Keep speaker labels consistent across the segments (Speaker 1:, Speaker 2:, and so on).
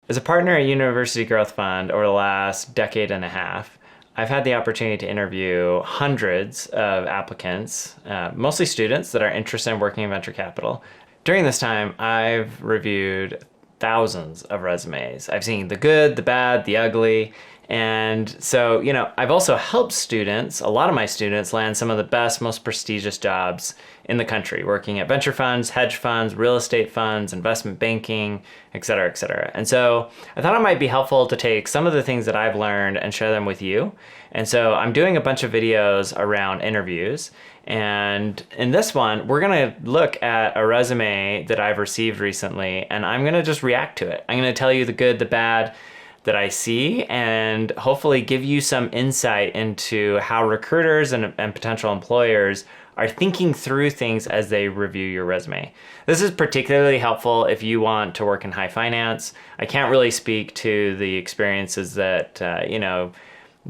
Speaker 1: As a partner at University Growth Fund over the last decade and a half, I've had the opportunity to interview hundreds of applicants, mostly students that are interested in working in venture capital. During this time, I've reviewed thousands of resumes. I've seen the good, the bad, the ugly. And so, I've also helped students, a lot of my students, land some of the best, most prestigious jobs in the country, working at venture funds, hedge funds, real estate funds, investment banking, et cetera, et cetera. And so I thought it might be helpful to take some of the things that I've learned and share them with you. And so I'm doing a bunch of videos around interviews. And in this one, we're going to look at a resume that I've received recently, and I'm going to just react to it. I'm going to tell you the good, the bad that I see, and hopefully give you some insight into how recruiters and potential employers are thinking through things as they review your resume. This is particularly helpful if you want to work in high finance. I can't really speak to the experiences that,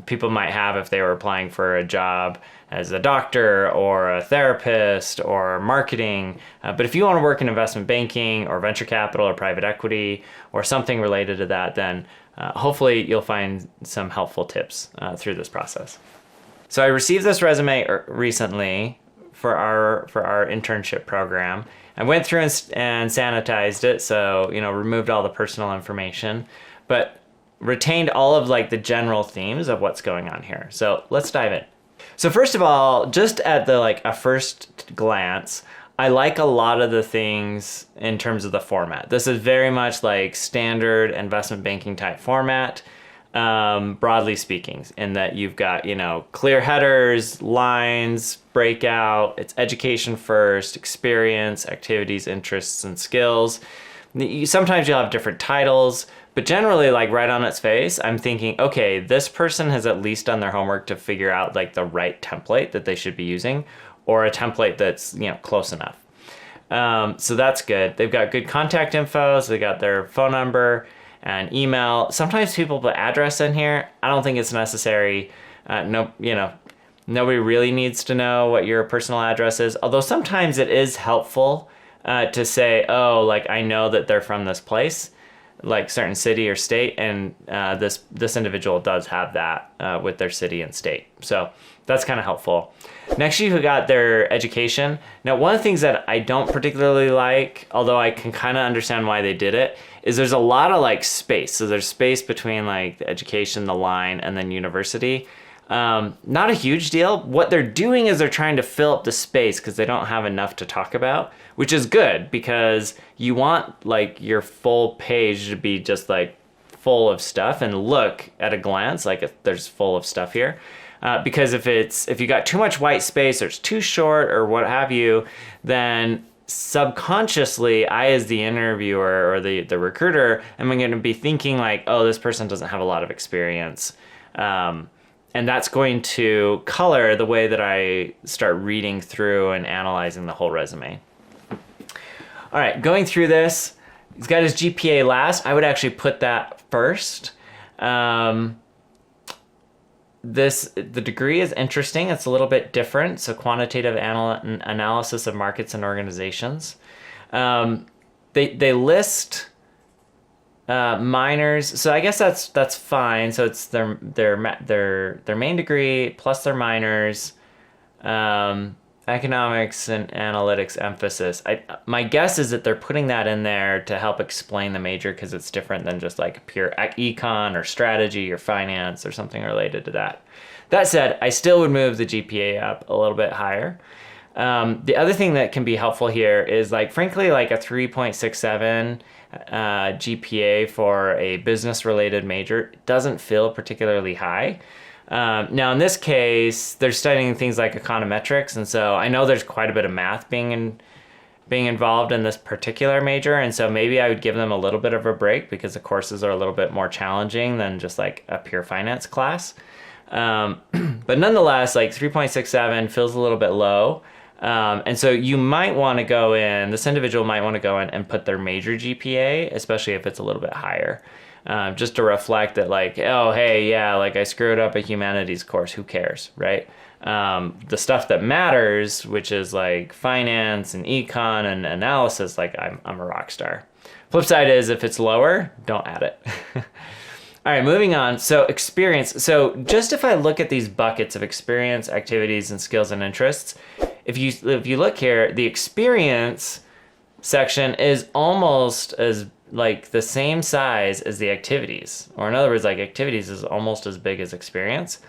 Speaker 1: people might have if they were applying for a job as a doctor or a therapist or marketing. But if you want to work in investment banking or venture capital or private equity or something related to that, then hopefully you'll find some helpful tips through this process. So I received this resume recently for our internship program. I went through and sanitized it, so removed all the personal information, but retained all of the general themes of what's going on here. So let's dive in. So first of all, just at a first glance, I like a lot of the things in terms of the format. This is very much like standard investment banking type format, broadly speaking, in that you've got, clear headers, lines, breakout, it's education first, experience, activities, interests, and skills. Sometimes you'll have different titles, but generally, right on its face, I'm thinking, okay, this person has at least done their homework to figure out the right template that they should be using, or a template that's close enough. So that's good. They've got good contact info, so they got their phone number and email. Sometimes people put address in here. I don't think it's necessary. Nobody really needs to know what your personal address is, although sometimes it is helpful to say, I know that they're from this place, like certain city or state, and this individual does have that with their city and state. So that's kind of helpful. Next, you've got their education. Now, one of the things that I don't particularly like, although I can kind of understand why they did it, is there's a lot of space. So there's space between the education, the line, and then university. Not a huge deal. What they're doing is they're trying to fill up the space because they don't have enough to talk about, which is good because you want your full page to be just full of stuff and look at a glance there's full of stuff here. Because if you got too much white space or it's too short or what have you, then subconsciously I, as the interviewer or the recruiter, am going to be thinking oh, this person doesn't have a lot of experience. And that's going to color the way that I start reading through and analyzing the whole resume. All right, going through this, he's got his GPA last. I would actually put that first. The degree is interesting. It's a little bit different. So quantitative analysis of markets and organizations. They list minors, so I guess that's fine. So it's their main degree plus their minors, economics and analytics emphasis. My guess is that they're putting that in there to help explain the major because it's different than just pure econ or strategy or finance or something related to that. That said, I still would move the GPA up a little bit higher. The other thing that can be helpful here is frankly, a 3.67 GPA for a business related major doesn't feel particularly high. Now in this case, they're studying things like econometrics, and so I know there's quite a bit of math being involved in this particular major, and so maybe I would give them a little bit of a break because the courses are a little bit more challenging than just a pure finance class. But nonetheless, 3.67 feels a little bit low. And so you might want to go in, this individual might want to go in and put their major GPA, especially if it's a little bit higher, just to reflect that oh, hey, yeah, I screwed up a humanities course, who cares, right? The stuff that matters, which is finance and econ and analysis, I'm a rock star. Flip side is if it's lower, don't add it. All right, moving on. So experience. So just if I look at these buckets of experience, activities, and skills and interests, if you look here, the experience section is almost as like the same size as the activities. Or in other words, like activities is almost as big as experience.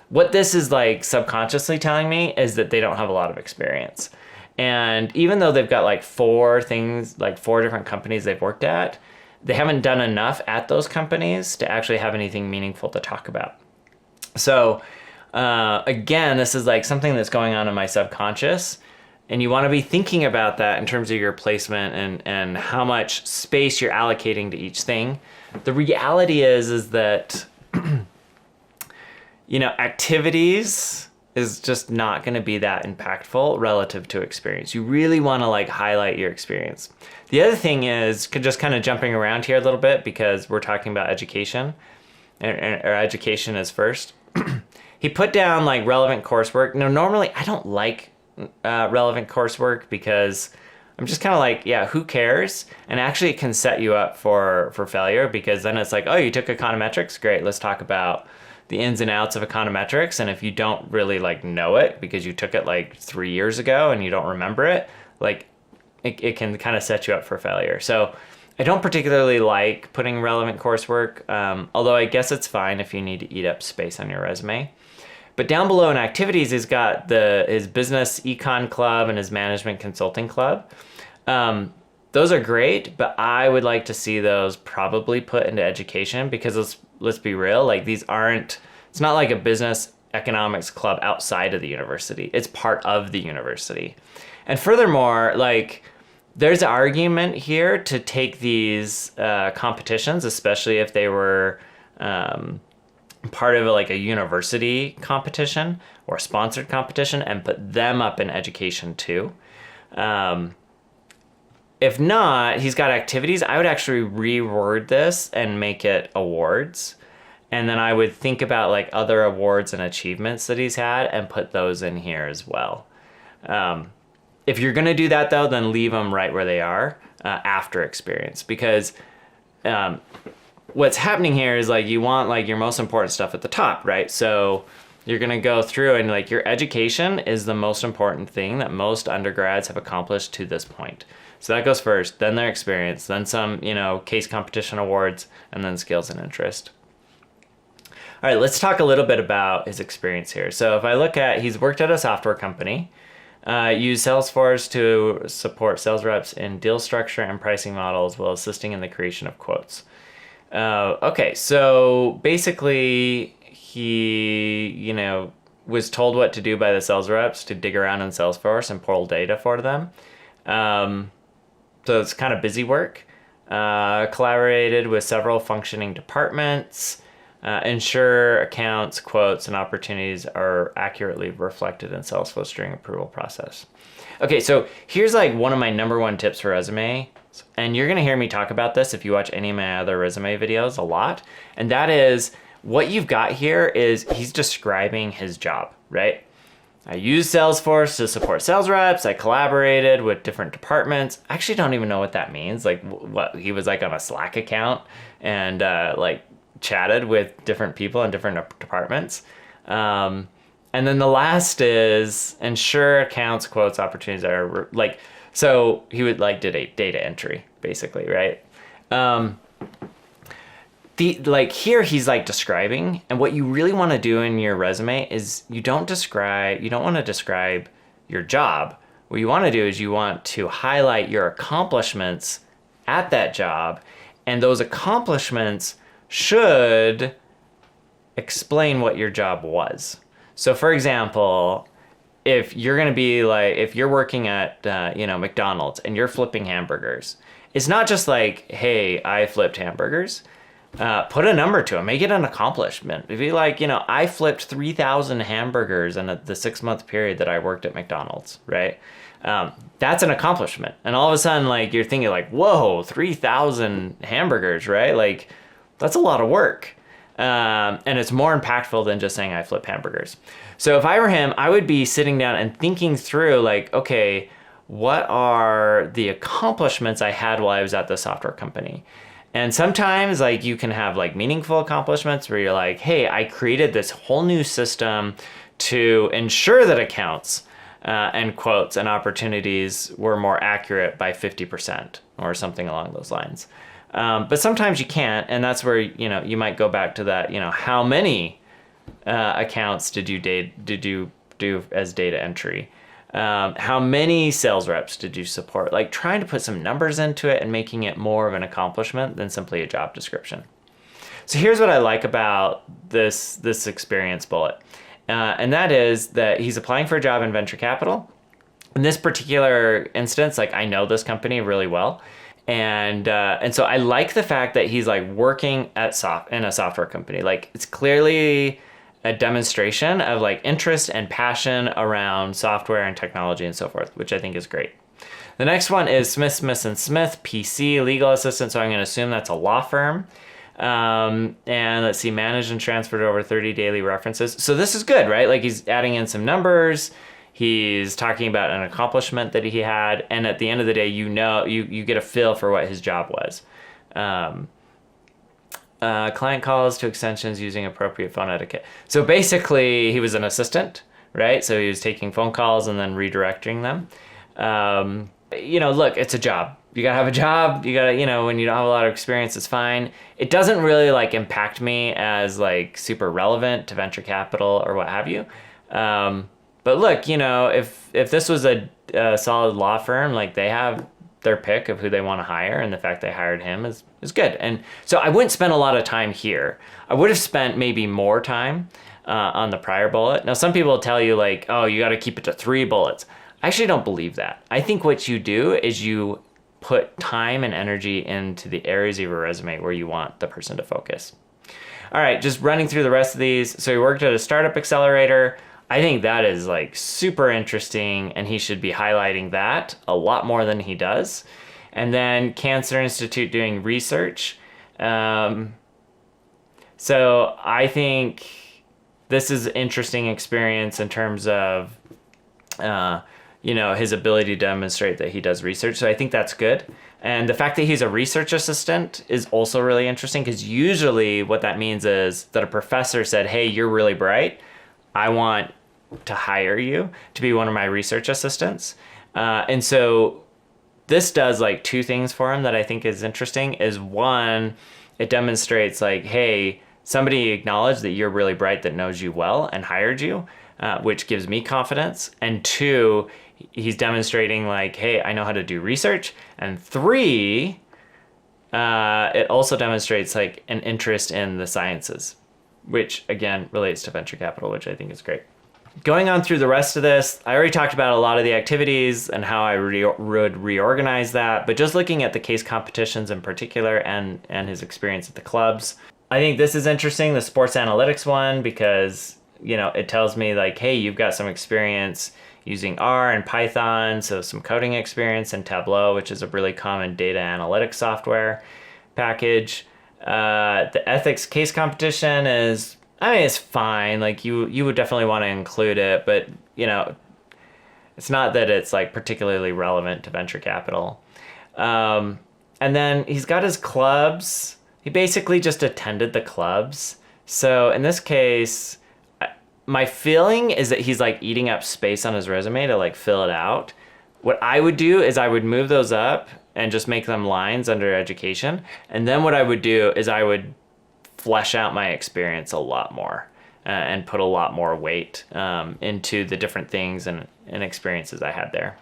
Speaker 1: What this is like subconsciously telling me is that they don't have a lot of experience. And even though they've got like 4 things, like 4 different companies they've worked at, they haven't done enough at those companies to actually have anything meaningful to talk about. So again, this is like something that's going on in my subconscious, and you want to be thinking about that in terms of your placement and how much space you're allocating to each thing. The reality is that, activities is just not going to be that impactful relative to experience. You really want to like highlight your experience. The other thing is just kind of jumping around here a little bit because we're talking about education, or education is first. He put down like relevant coursework. Now, normally I don't like relevant coursework because I'm just kind of like, yeah, who cares? And actually it can set you up for failure, because then it's like, oh, you took econometrics? Great, let's talk about the ins and outs of econometrics. And if you don't really like know it because you took it like 3 years ago and you don't remember it, like it can kind of set you up for failure. So I don't particularly like putting relevant coursework, although I guess it's fine if you need to eat up space on your resume. But down below in activities, he's got his business econ club and his management consulting club. Those are great, but I would like to see those probably put into education, because let's be real, like it's not like a business economics club outside of the university. It's part of the university. And furthermore, like there's an argument here to take these competitions, especially if they were part of like a university competition or sponsored competition, and put them up in education too. If not, he's got activities. I would actually reword this and make it awards. And then I would think about like other awards and achievements that he's had and put those in here as well. If you're going to do that though, then leave them right where they are after experience, because what's happening here is like you want like your most important stuff at the top, right? So you're going to go through and like your education is the most important thing that most undergrads have accomplished to this point. So that goes first, then their experience, then some, case competition awards, and then skills and interest. All right, let's talk a little bit about his experience here. So if I look at, he's worked at a software company, used Salesforce to support sales reps in deal structure and pricing models while assisting in the creation of quotes. Okay, so basically he, was told what to do by the sales reps to dig around in Salesforce and pull data for them. So it's kind of busy work. Collaborated with several functioning departments, ensure accounts, quotes, and opportunities are accurately reflected in Salesforce during approval process. Okay, so here's like one of my number 1 tips for resume. And you're gonna hear me talk about this if you watch any of my other resume videos a lot. And that is, what you've got here is he's describing his job, right? I used Salesforce to support sales reps. I collaborated with different departments. I actually don't even know what that means. Like what he was like on a Slack account and like chatted with different people in different departments. And then the last is ensure accounts, quotes, opportunities are like, so he would like did a data entry basically, right? Here he's like describing, and what you really want to do in your resume is you don't want to describe your job. What you want to do is you want to highlight your accomplishments at that job, and those accomplishments should explain what your job was. So for example, if you're going to be like, if you're working at, McDonald's and you're flipping hamburgers, it's not just like, hey, I flipped hamburgers. Put a number to it, make it an accomplishment. If you like, I flipped 3,000 hamburgers in the 6-month period that I worked at McDonald's, right? That's an accomplishment. And all of a sudden, like, you're thinking like, whoa, 3,000 hamburgers, right? Like, that's a lot of work. And it's more impactful than just saying I flip hamburgers. So if I were him, I would be sitting down and thinking through like, okay, what are the accomplishments I had while I was at the software company? And sometimes like you can have like meaningful accomplishments where you're like, hey, I created this whole new system to ensure that accounts and quotes and opportunities were more accurate by 50% or something along those lines. But sometimes you can't, and that's where you might go back to that. How many accounts did you do as data entry? How many sales reps did you support? Like trying to put some numbers into it and making it more of an accomplishment than simply a job description. So here's what I like about this experience bullet. And that is that he's applying for a job in venture capital. In this particular instance, like I know this company really well. And so I like the fact that he's like working in a software company. Like it's clearly a demonstration of like interest and passion around software and technology and so forth, which I think is great. The next one is Smith, Smith & Smith, PC, legal assistant. So I'm going to assume that's a law firm. And let's see, managed and transferred over 30 daily references. So this is good, right? Like he's adding in some numbers. He's talking about an accomplishment that he had. And at the end of the day, you get a feel for what his job was. Client calls to extensions using appropriate phone etiquette. So basically he was an assistant, right? So he was taking phone calls and then redirecting them. Look, it's a job. You gotta have a job. You gotta, when you don't have a lot of experience, it's fine. It doesn't really like impact me as like super relevant to venture capital or what have you. But look, if this was a solid law firm, like they have their pick of who they want to hire, and the fact they hired him is good. And so I wouldn't spend a lot of time here. I would have spent maybe more time on the prior bullet. Now, some people tell you like, oh, you got to keep it to 3 bullets. I actually don't believe that. I think what you do is you put time and energy into the areas of your resume where you want the person to focus. All right, just running through the rest of these. So he worked at a startup accelerator. I think that is like super interesting, and he should be highlighting that a lot more than he does. And then Cancer Institute doing research. So I think this is an interesting experience in terms of, his ability to demonstrate that he does research. So I think that's good. And the fact that he's a research assistant is also really interesting, because usually what that means is that a professor said, hey, you're really bright. I want to hire you to be one of my research assistants. And so this does like 2 things for him that I think is interesting. Is one, it demonstrates like, hey, somebody acknowledged that you're really bright, that knows you well and hired you, which gives me confidence. And 2, he's demonstrating like, hey, I know how to do research. And 3, it also demonstrates like an interest in the sciences, which again relates to venture capital, which I think is great. Going on through the rest of this, I already talked about a lot of the activities and how I would reorganize that, but just looking at the case competitions in particular and his experience at the clubs, I think this is interesting, the sports analytics one, because, it tells me like, hey, you've got some experience using R and Python, so some coding experience, and Tableau, which is a really common data analytics software package. The ethics case competition is, it's fine. Like you would definitely want to include it, but it's not that it's like particularly relevant to venture capital. And then he's got his clubs. He basically just attended the clubs. So in this case, my feeling is that he's like eating up space on his resume to like fill it out. What I would do is I would move those up and just make them lines under education. And then what I would do is I would flesh out my experience a lot more and put a lot more weight into the different things and experiences I had there.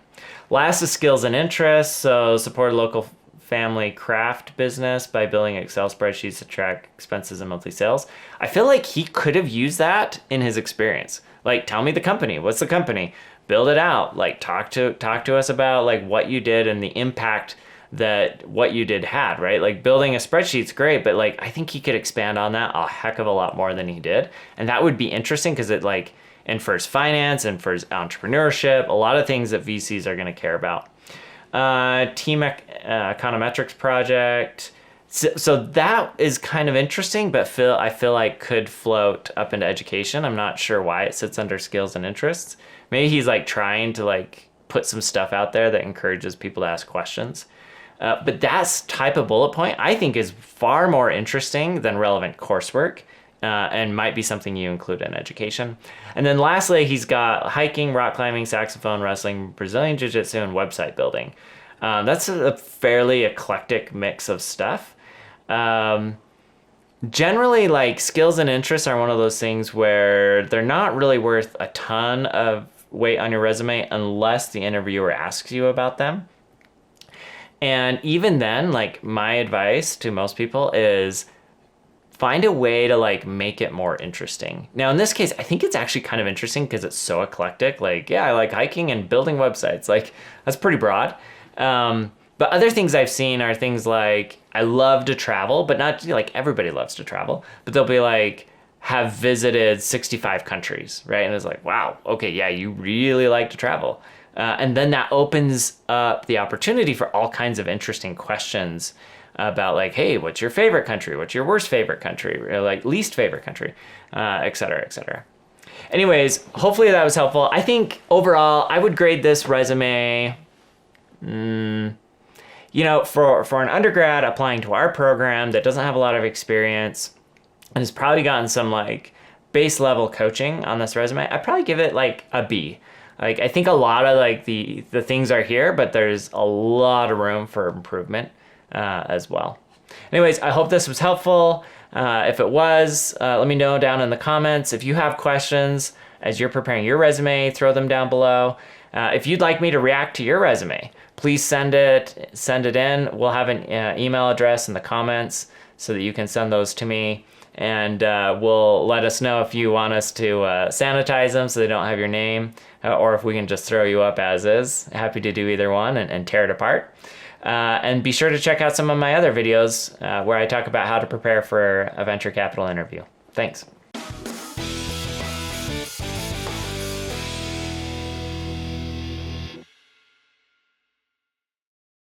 Speaker 1: Last is skills and interests. So support a local family craft business by building Excel spreadsheets to track expenses and monthly sales. I feel like he could have used that in his experience. Like, tell me the company. What's the company? Build it out. Like, talk to us about like what you did and the impact that what you did had, right? Like building a spreadsheet's great, but like I think he could expand on that a heck of a lot more than he did. And that would be interesting because it like infers finance and infers entrepreneurship, a lot of things that VCs are going to care about. Team econometrics project. So that is kind of interesting, but I feel like could float up into education. I'm not sure why it sits under skills and interests. Maybe he's like trying to like put some stuff out there that encourages people to ask questions. But that type of bullet point, I think, is far more interesting than relevant coursework, and might be something you include in education. And then lastly, he's got hiking, rock climbing, saxophone, wrestling, Brazilian Jiu-Jitsu, and website building. That's a fairly eclectic mix of stuff. Generally, like, skills and interests are one of those things where they're not really worth a ton of weight on your resume unless the interviewer asks you about them. And even then, like, my advice to most people is find a way to, like, make it more interesting. Now, in this case, I think it's actually kind of interesting because it's so eclectic. Like, yeah, I like hiking and building websites. Like, that's pretty broad. But other things I've seen are things like, I love to travel, but not like everybody loves to travel, but they'll be like, have visited 65 countries, right? And it's like, wow, okay, yeah, you really like to travel. And then that opens up the opportunity for all kinds of interesting questions about, like, hey, what's your favorite country? What's your worst favorite country? Or like least favorite country, et cetera, et cetera. Anyways, hopefully that was helpful. I think overall, I would grade this resume, you know, for an undergrad applying to our program that doesn't have a lot of experience and has probably gotten some, like, base level coaching on this resume, I'd probably give it like a B. Like, I think a lot of, like, the things are here, but there's a lot of room for improvement as well. Anyways, I hope this was helpful. If it was, let me know down in the comments. If you have questions as you're preparing your resume, throw them down below. If you'd like me to react to your resume, please send it in. We'll have an email address in the comments so that you can send those to me. And we'll let us know if you want us to sanitize them so they don't have your name, or if we can just throw you up as is. Happy to do either one and tear it apart. And be sure to check out some of my other videos where I talk about how to prepare for a venture capital interview. Thanks.